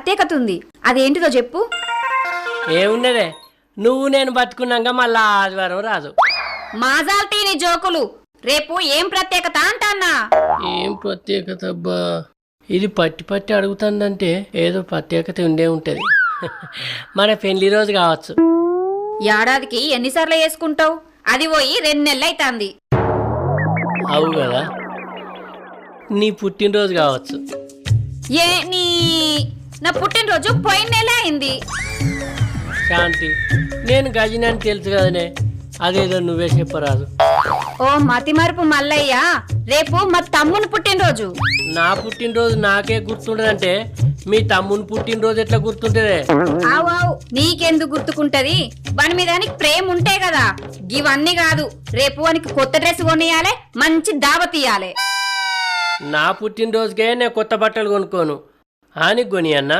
ప్రత్యేకత ఉంది. అదేంటిదో చెప్పు. ఏమున్నదే, నువ్వు నేను బతుకున్నాక మళ్ళా ఆదివారం రాదు. మాజాల్తీ నీ జోకులు. రేపు ఏం ప్రత్యేకత అంటాన్నా? ఏం ప్రత్యేకత అబ్బా, ఇది పట్టి పట్టి అడుగుతుందంటే ఏదో ప్రత్యేకత ఉండే ఉంటది. మన పెళ్లి రోజు కావచ్చు. ఏడాదికి ఎన్నిసార్లు వేసుకుంటావు? అది పోయి 2 నెలలు అవుతుంది. అవు కదా, నీ పుట్టినరోజు కావచ్చు. ఏ నీ నా పుట్టినరోజు పోయిన నెల అయింది. శాంతి, నేను గజినని తెలుసు కదనే, అదేదో నువ్వే చెప్పరాదు. ఓ మతి మరుపు మల్లయ్య, రేపు మా తమ్ముని పుట్టినరోజు. నా పుట్టినరోజు నాకే గుర్తుండదంటే మీ తమ్ముని పుట్టినరోజు ఎట్లా గుర్తుంటదే? ఆవు నీకెందుకు గుర్తుకుంటది? వాని మీద నీకు ప్రేమ ఉంటే కదా. ఇవన్నీ కాదు, రేపు వానికి కొత్త డ్రెస్ కొనియాలే, మంచి దావత్ ఇయ్యాలే. నా పుట్టినరోజుకే నేను కొత్త బట్టలు కొనుక్కోను, ఆనికి కొని అన్నా.